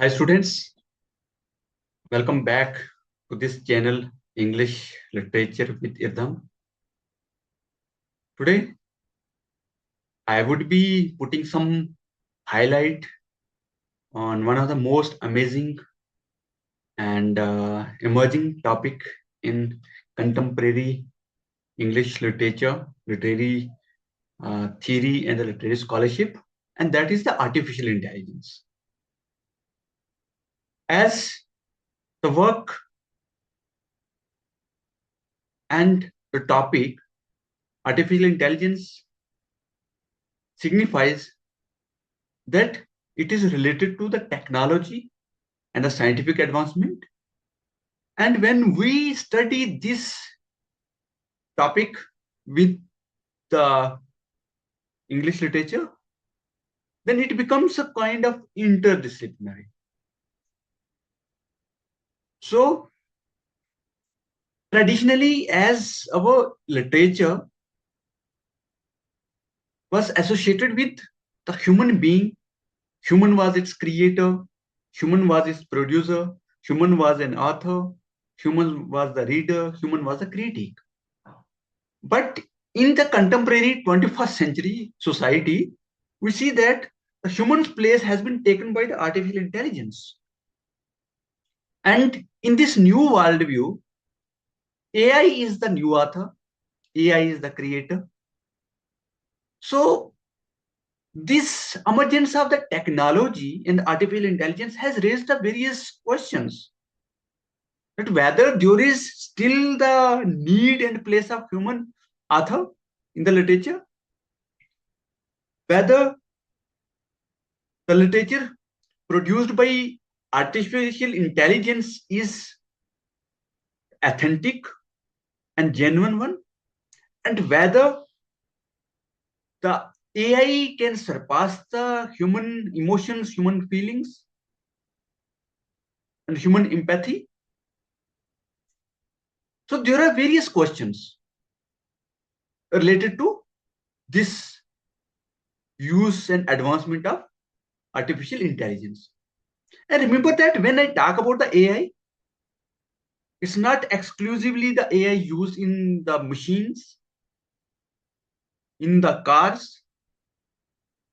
Hi students, welcome back to this channel English Literature with Irdham. Today I would be putting some highlight on one of the most amazing and emerging topic in contemporary English literature, literary theory and the literary scholarship, and that is the artificial intelligence. As the work and the topic artificial intelligence signifies that it is related to the technology and the scientific advancement. And when we study this topic with the English literature, then it becomes a kind of interdisciplinary. So traditionally, as our literature was associated with the human being, human was its creator, human was its producer, human was an author, human was the reader, human was the critic. But in the contemporary 21st century society, we see that the human's place has been taken by the artificial intelligence. And in this new worldview, AI is the new author, AI is the creator. So this emergence of the technology and artificial intelligence has raised the various questions. That whether there is still the need and place of human author in the literature, whether the literature produced by artificial intelligence is authentic and genuine one, and whether the AI can surpass the human emotions, human feelings, and human empathy. So there are various questions related to this use and advancement of artificial intelligence. And remember that when I talk about the AI, it's not exclusively the AI used in the machines, in the cars,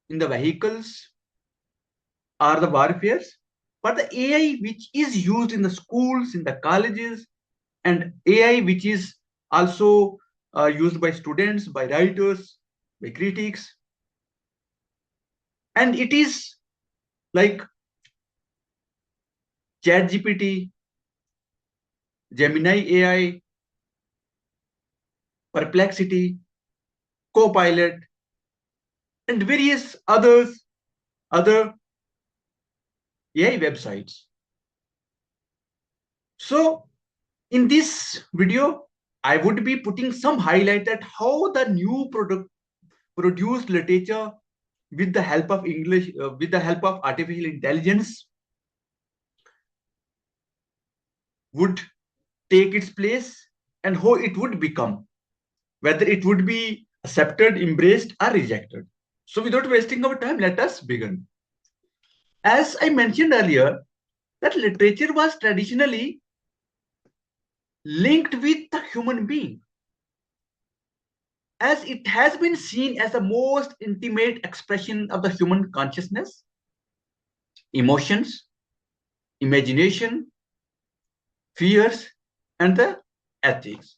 in the vehicles, or the warfares, but the AI which is used in the schools, in the colleges, and AI which is also used by students, by writers, by critics. And it is like ChatGPT, Gemini AI, Perplexity, Copilot, and various other AI websites. So in this video, I would be putting some highlight that how the new product produced literature with the help of English, with the help of artificial intelligence would take its place and how it would become, whether it would be accepted, embraced, or rejected. So without wasting our time, let us begin. As I mentioned earlier, that literature was traditionally linked with the human being, as it has been seen as the most intimate expression of the human consciousness, emotions, imagination, fears, and the ethics.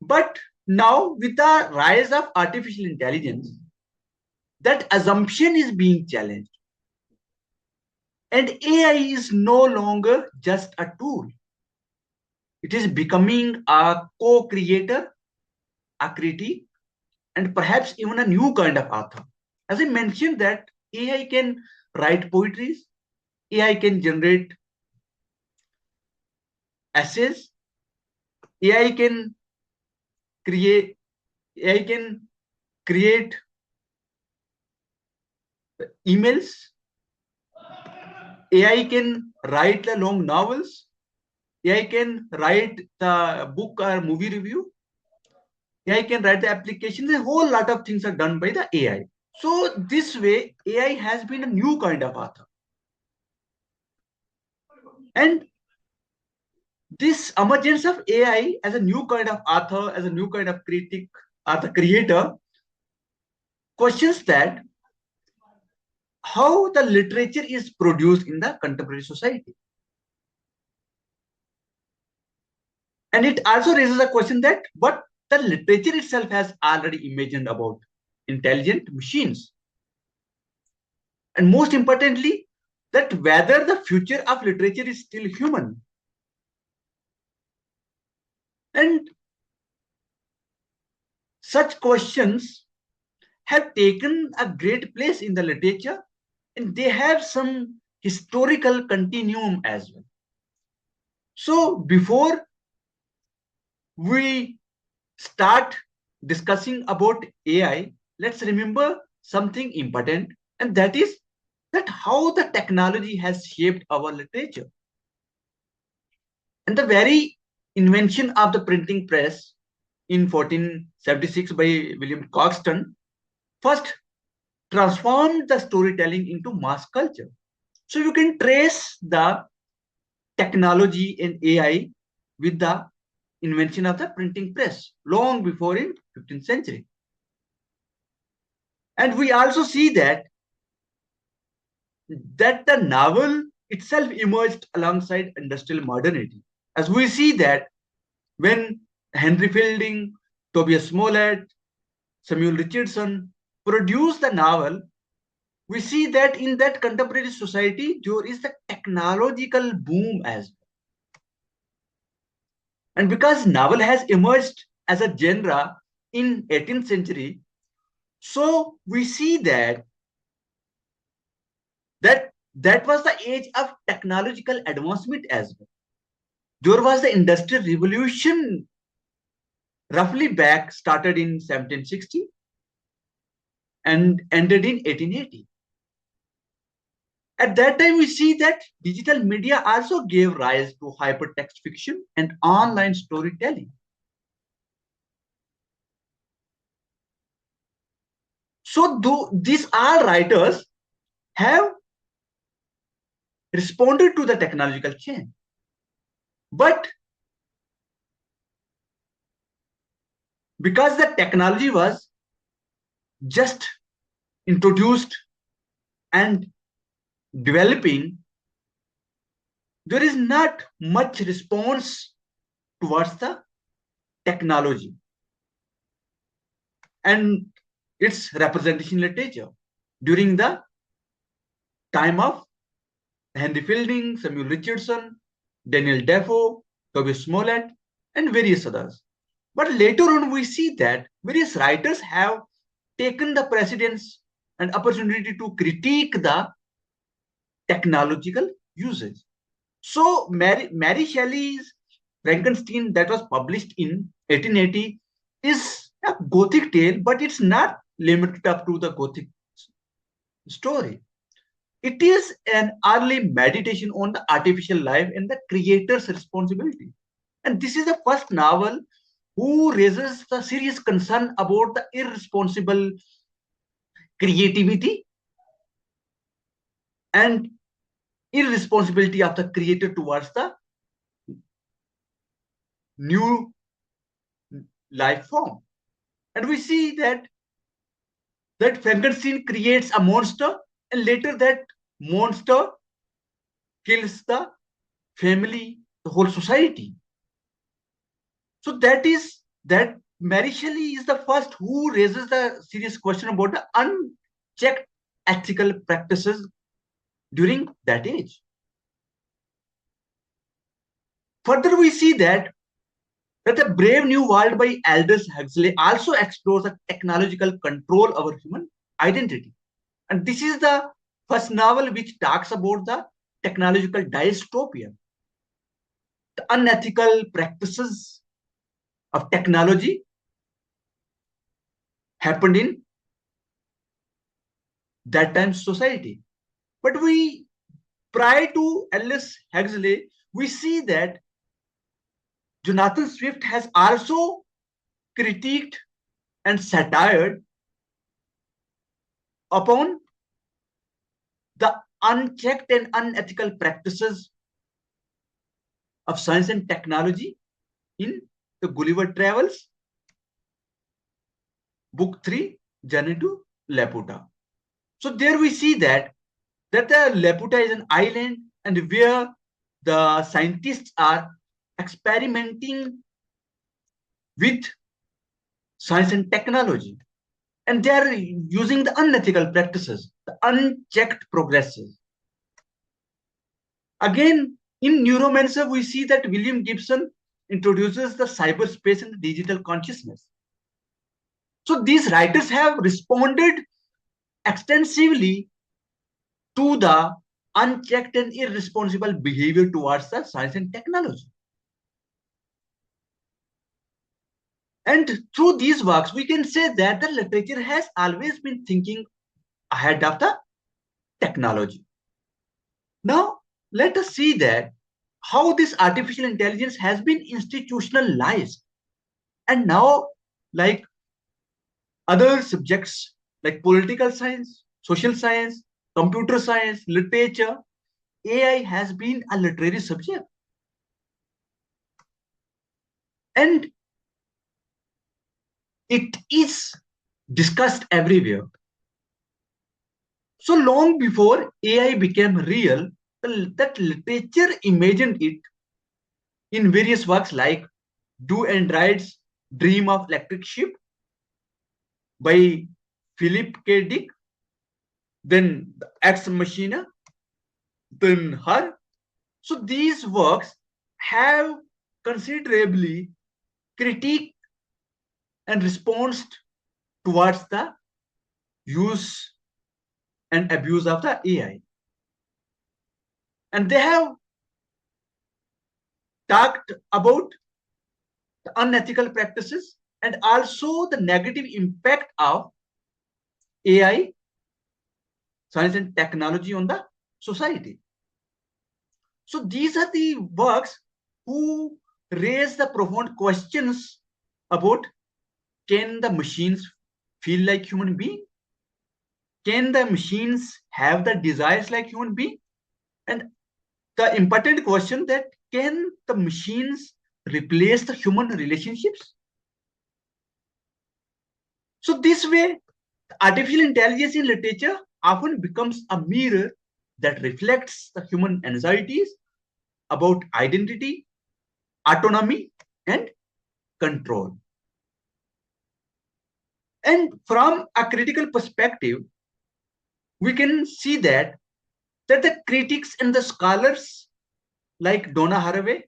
But now, with the rise of artificial intelligence, that assumption is being challenged. And AI is no longer just a tool. It is becoming a co-creator, a critic, and perhaps even a new kind of author. As I mentioned that AI can write poetry, AI can generate essays, AI can create, AI can create emails, AI can write the long novels, AI can write the book or movie review, AI can write the applications. A whole lot of things are done by the AI. So this way, AI has been a new kind of author. And this emergence of AI as a new kind of author, as a new kind of critic or the creator, questions that how the literature is produced in the contemporary society. And it also raises a question that, but the literature itself has already imagined about intelligent machines. And most importantly, that whether the future of literature is still human. And such questions have taken a great place in the literature, and they have some historical continuum as well. So before we start discussing about AI, let's remember something important, and that is that how the technology has shaped our literature. And the very invention of the printing press in 1476 by William Caxton first transformed the storytelling into mass culture. So you can trace the technology and AI with the invention of the printing press long before in 15th century. And we also see that the novel itself emerged alongside industrial modernity. As we see that when Henry Fielding, Tobias Smollett, Samuel Richardson produced the novel, we see that in that contemporary society, there is the technological boom as well. And because novel has emerged as a genre in 18th century, so we see that was the age of technological advancement as well. There was the industrial revolution roughly back started in 1760 and ended in 1880. At that time, we see that digital media also gave rise to hypertext fiction and online storytelling. So these all writers have responded to the technological change. But because the technology was just introduced and developing, there is not much response towards the technology and its representation literature during the time of Henry Fielding, Samuel Richardson, Daniel Defoe, Tobias Smollett, and various others. But later on, we see that various writers have taken the precedence and opportunity to critique the technological usage. So Mary Shelley's Frankenstein that was published in 1880 is a Gothic tale, but it's not limited up to the Gothic story. It is an early meditation on the artificial life and the creator's responsibility. And this is the first novel who raises the serious concern about the irresponsible creativity and irresponsibility of the creator towards the new life form. And we see that Frankenstein creates a monster, and later that monster kills the family, the whole society. So that Mary Shelley is the first who raises the serious question about the unchecked ethical practices during that age. Further, we see that The Brave New World by Aldous Huxley also explores the technological control over human identity. And this is the first novel which talks about the technological dystopia, the unethical practices of technology happened in that time society. But prior to Aldous Huxley, we see that Jonathan Swift has also critiqued and satired upon the unchecked and unethical practices of Science and Technology in the Gulliver Travels, Book 3, Journey to Laputa. So there we see that the Laputa is an island and where the scientists are experimenting with science and technology. And they are using the unethical practices, the unchecked progresses. Again, in Neuromancer, we see that William Gibson introduces the cyberspace and digital consciousness. So these writers have responded extensively to the unchecked and irresponsible behavior towards the science and technology. And through these works, we can say that the literature has always been thinking ahead of the technology. Now, let us see that how this artificial intelligence has been institutionalized. And now, like other subjects like political science, social science, computer science, literature, AI has been a literary subject. And it is discussed everywhere. So long before AI became real, that literature imagined it in various works like Do Androids Dream of Electric Sheep by Philip K. Dick, then Ex Machina, then Her. So these works have considerably critiqued and responded towards the use and abuse of the AI. And they have talked about the unethical practices and also the negative impact of AI, science and technology on the society. So these are the works who raise the profound questions about, can the machines feel like human beings? Can the machines have the desires like human beings? And the important question that, can the machines replace the human relationships? So this way, artificial intelligence in literature often becomes a mirror that reflects the human anxieties about identity, autonomy, and control. And from a critical perspective, we can see that the critics and the scholars like Donna Haraway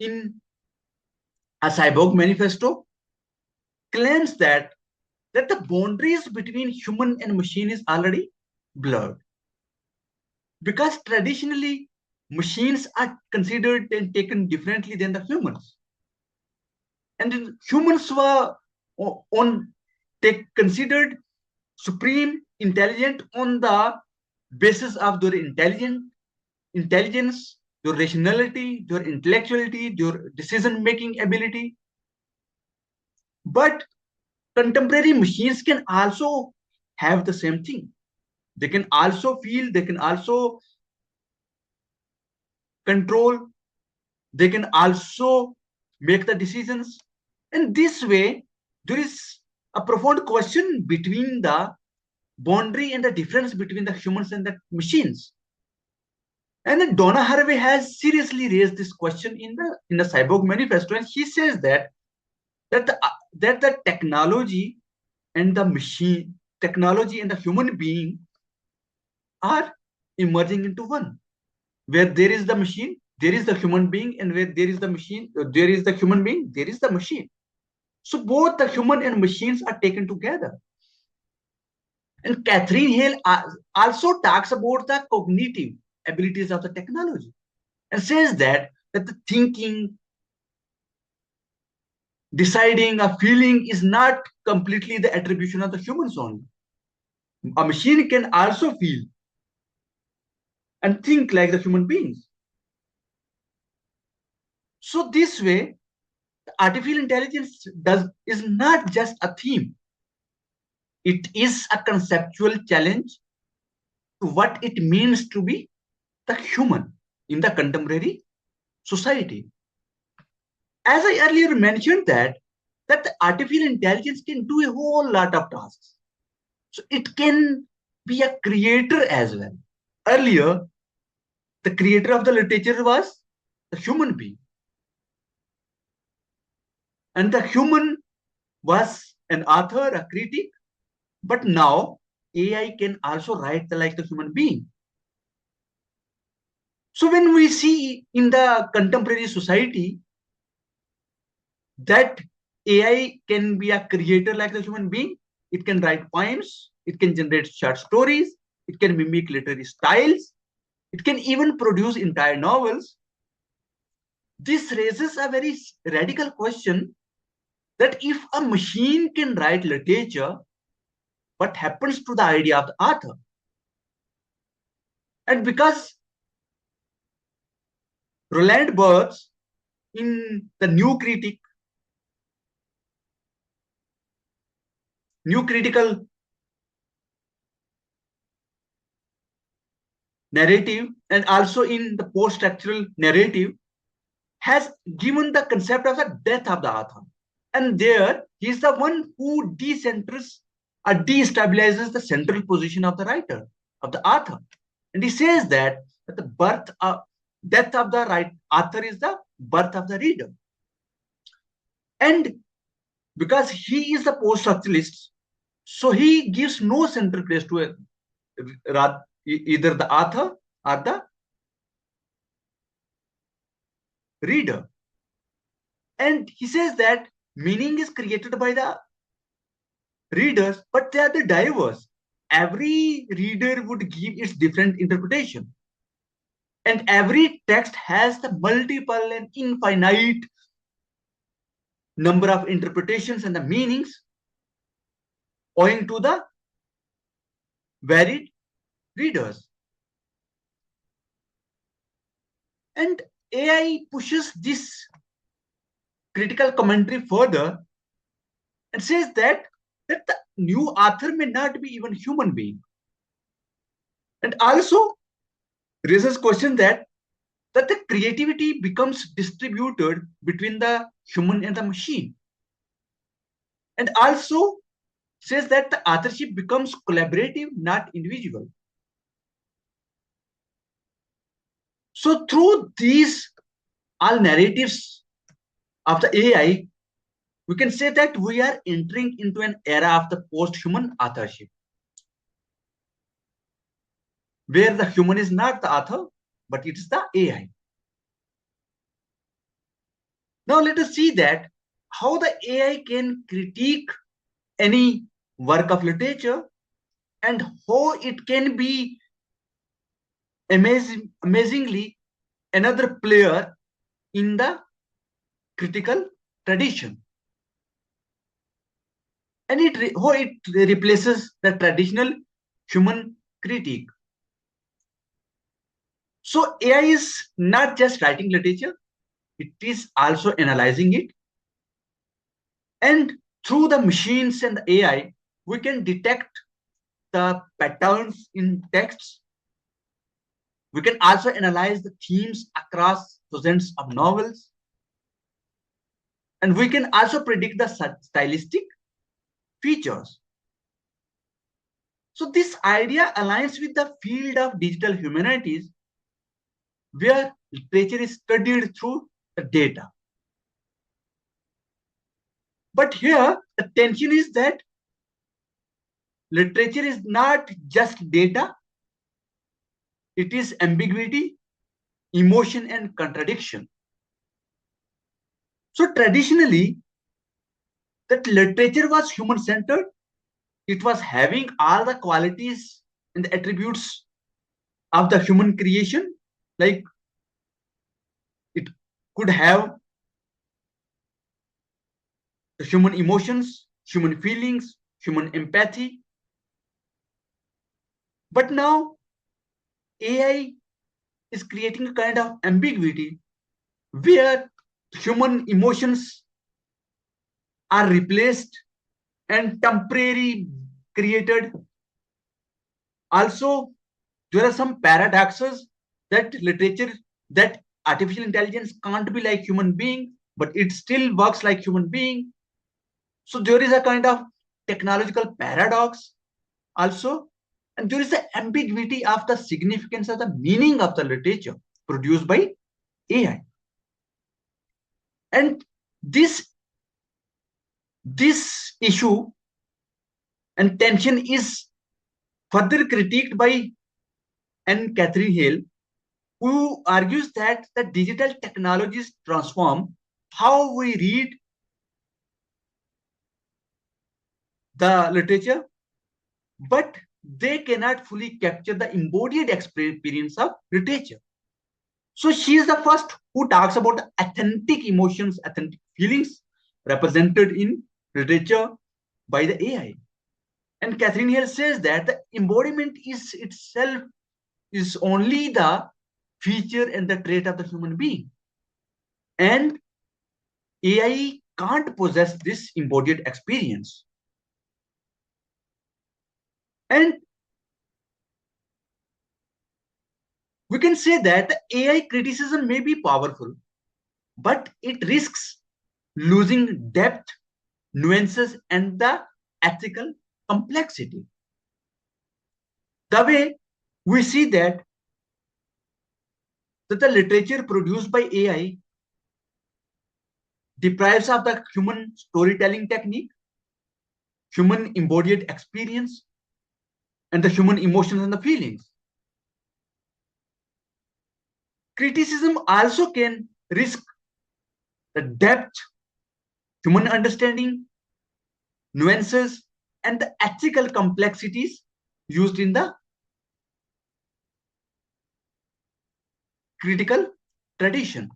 in a Cyborg Manifesto claims that the boundaries between human and machine is already blurred, because traditionally machines are considered and taken differently than the humans, and humans were considered supreme intelligent on the basis of their intelligence, their rationality, their intellectuality, their decision making ability. But contemporary machines can also have the same thing. They can also feel, they can also control, they can also make the decisions. And this way, there is a profound question between the boundary and the difference between the humans and the machines. And then Donna Haraway has seriously raised this question in the Cyborg Manifesto, and she says that the technology and the machine, technology and the human being are emerging into one. Where there is the machine, there is the human being, and where there is the machine, there is the human being, there is the machine. So both the human and machines are taken together. And Catherine Hale also talks about the cognitive abilities of the technology and says that the thinking, deciding, or feeling is not completely the attribution of the humans only. A machine can also feel and think like the human beings. So this way, artificial intelligence is not just a theme. It is a conceptual challenge to what it means to be the human in the contemporary society. As I earlier mentioned that the artificial intelligence can do a whole lot of tasks. So it can be a creator as well. Earlier, the creator of the literature was the human being. And the human was an author, a critic. But now AI can also write like the human being. So when we see in the contemporary society that AI can be a creator like the human being, it can write poems, it can generate short stories, it can mimic literary styles, it can even produce entire novels. This raises a very radical question that if a machine can write literature, what happens to the idea of the author? And because Roland Barthes, in the New critical narrative, and also in the post-structural narrative, has given the concept of the death of the author. And there, he is the one who decenters or destabilizes the central position of the writer, of the author. And he says that the death of the author is the birth of the reader. And because he is the post-structuralist, so he gives no central place to either the author or the reader. And he says that meaning is created by the readers, but they are the diverse. Every reader would give its different interpretation. And every text has the multiple and infinite number of interpretations and the meanings owing to the varied readers. And AI pushes this critical commentary further and says that the new author may not be even human being. And also raises question that the creativity becomes distributed between the human and the machine. And also says that the authorship becomes collaborative, not individual. So through these all narratives of the AI, we can say that we are entering into an era of the post-human authorship, where the human is not the author, but it is the AI. Now let us see that how the AI can critique any work of literature and how it can be amazingly another player in the critical tradition. And how it replaces the traditional human critique. So AI is not just writing literature, it is also analyzing it. And through the machines and the AI, we can detect the patterns in texts. We can also analyze the themes across dozens of novels. And we can also predict the stylistic features. So this idea aligns with the field of digital humanities, where literature is studied through the data. But here, the tension is that literature is not just data, it is ambiguity, emotion, and contradiction. So traditionally, that literature was human-centered. It was having all the qualities and the attributes of the human creation, like it could have the human emotions, human feelings, human empathy. But now AI is creating a kind of ambiguity where human emotions are replaced and temporary created. Also, there are some paradoxes that literature, that artificial intelligence can't be like human being, but it still works like human being. So there is a kind of technological paradox also, and there is the ambiguity of the significance of the meaning of the literature produced by AI. And this issue and tension is further critiqued by Anne Catherine Hale, who argues that the digital technologies transform how we read the literature, but they cannot fully capture the embodied experience of literature. So she is the first who talks about authentic emotions, authentic feelings represented in literature by the AI. And Catherine Hale says that the embodiment is itself is only the feature and the trait of the human being. And AI can't possess this embodied experience. And we can say that the AI criticism may be powerful, but it risks losing depth, nuances, and the ethical complexity. The way we see that the literature produced by AI deprives of the human storytelling technique, human embodied experience, and the human emotions and the feelings. Criticism also can risk the depth, human understanding, nuances, and the ethical complexities used in the critical tradition.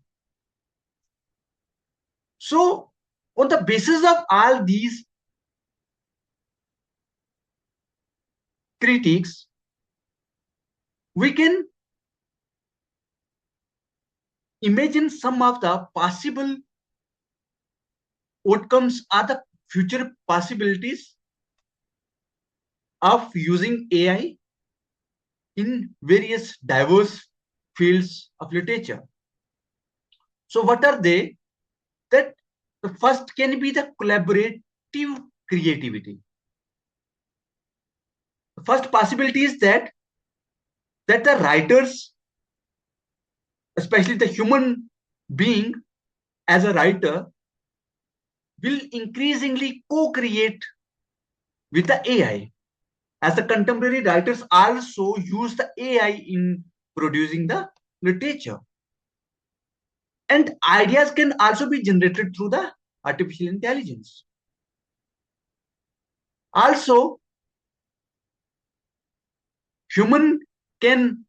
So, on the basis of all these critiques, we can imagine some of the possible outcomes are the future possibilities of using AI in various diverse fields of literature. So what are they? That the first can be the collaborative creativity. The first possibility is that the writers, especially the human being as a writer, will increasingly co-create with the AI, as the contemporary writers also use the AI in producing the literature. And ideas can also be generated through the artificial intelligence. Also, human can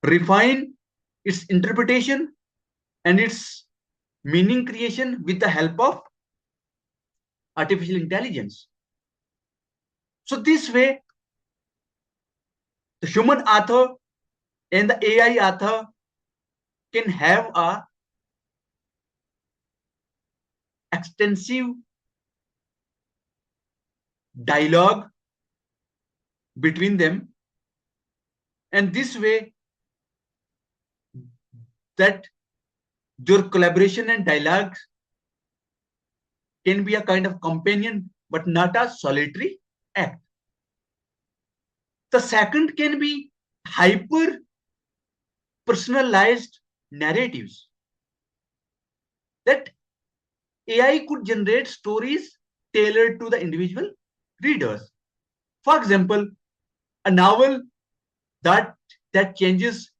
refine its interpretation and its meaning creation with the help of artificial intelligence. So this way, the human author and the AI author can have a extensive dialogue between them, and this way that your collaboration and dialogue can be a kind of companion but not a solitary act. The second can be hyper personalized narratives, that AI could generate stories tailored to the individual readers. For example, a novel that changes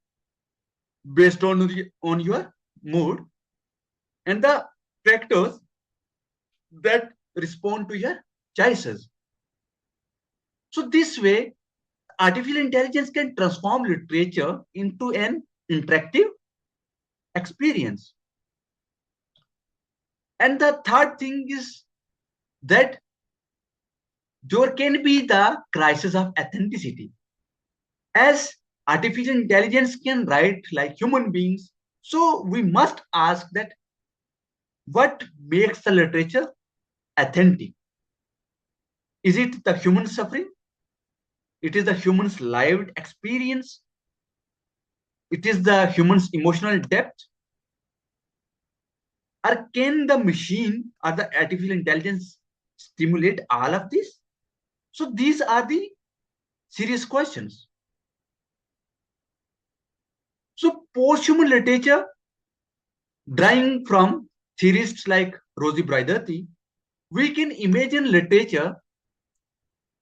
based on your mood, and the characters that respond to your choices. So this way, artificial intelligence can transform literature into an interactive experience. And the third thing is that there can be the crisis of authenticity. As artificial intelligence can write like human beings, so we must ask that what makes the literature authentic? Is it the human suffering? It is the human's lived experience? it is the human's emotional depth, or can the machine or the artificial intelligence stimulate all of this? So these are the serious questions. So post-human literature, drawing from theorists like Rosie Braidotti, we can imagine literature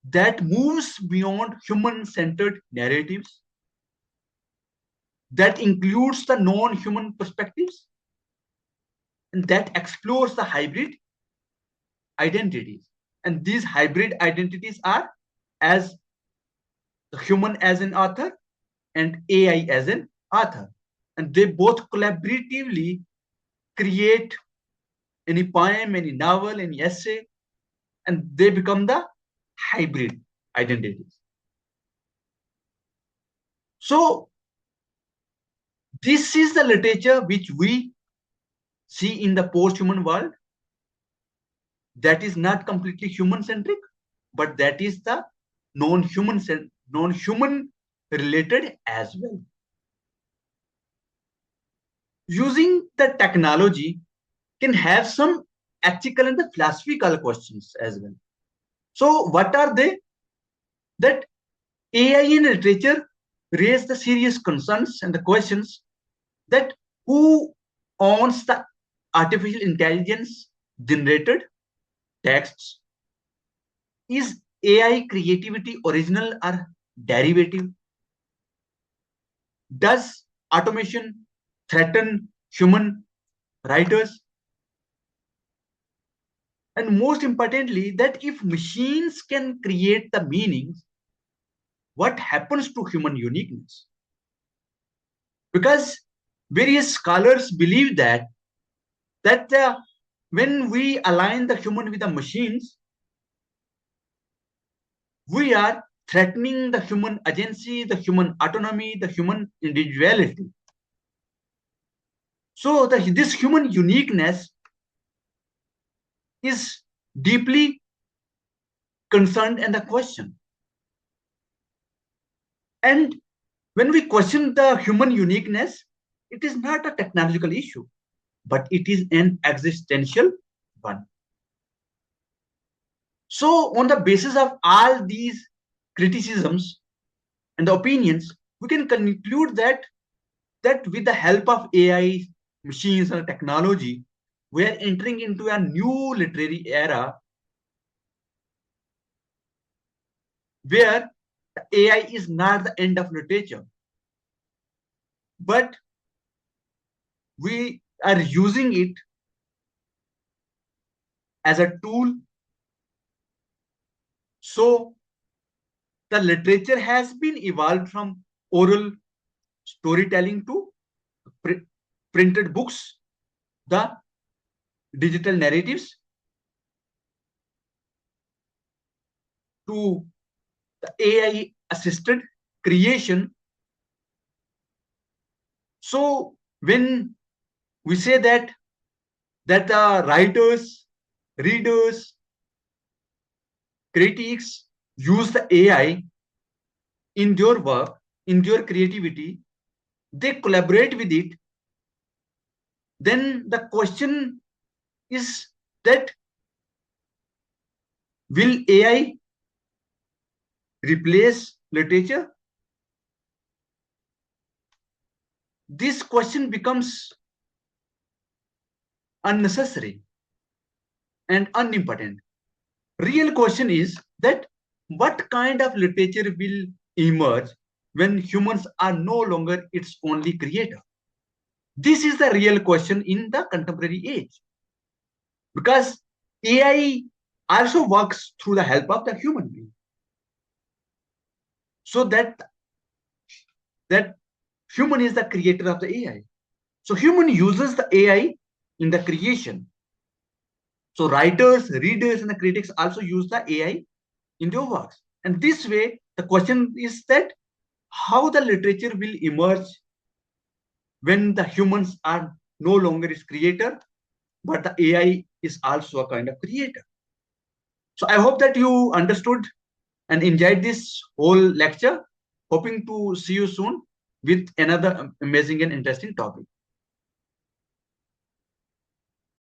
that moves beyond human-centered narratives, that includes the non-human perspectives, and that explores the hybrid identities. And these hybrid identities are as human as an author and AI as an author. And they both collaboratively create any poem, any novel, any essay, and they become the hybrid identities. So this is the literature which we see in the post-human world, that is not completely human-centric, but that is the non-human related as well. Using the technology can have some ethical and the philosophical questions as well. So what are they? That AI in literature raise the serious concerns and the questions that who owns the artificial intelligence generated texts? Is AI creativity original or derivative? Does automation threaten human writers? And most importantly, that if machines can create the meanings, what happens to human uniqueness? Because various scholars believe that when we align the human with the machines, we are threatening the human agency, the human autonomy, the human individuality. So this human uniqueness is deeply concerned and the question. And when we question the human uniqueness, it is not a technological issue, but it is an existential one. So on the basis of all these criticisms and the opinions, we can conclude that with the help of AI, machines, and technology, we are entering into a new literary era where AI is not the end of literature, but we are using it as a tool. So the literature has been evolved from oral storytelling to printed books, the digital narratives, to the AI assisted creation. So when we say that the writers, readers, critics use the AI in their work, in their creativity, they collaborate with it, then the question is that will AI replace literature? This question becomes unnecessary and unimportant. Real question is that what kind of literature will emerge when humans are no longer its only creator? This is the real question in the contemporary age, because AI also works through the help of the human being. So that human is the creator of the AI. So human uses the AI in the creation. So writers, readers, and the critics also use the AI in their works. And this way, the question is that how the literature will emerge when the humans are no longer its creator, but the AI is also a kind of creator. So I hope that you understood and enjoyed this whole lecture. Hoping to see you soon. with another amazing and interesting topic.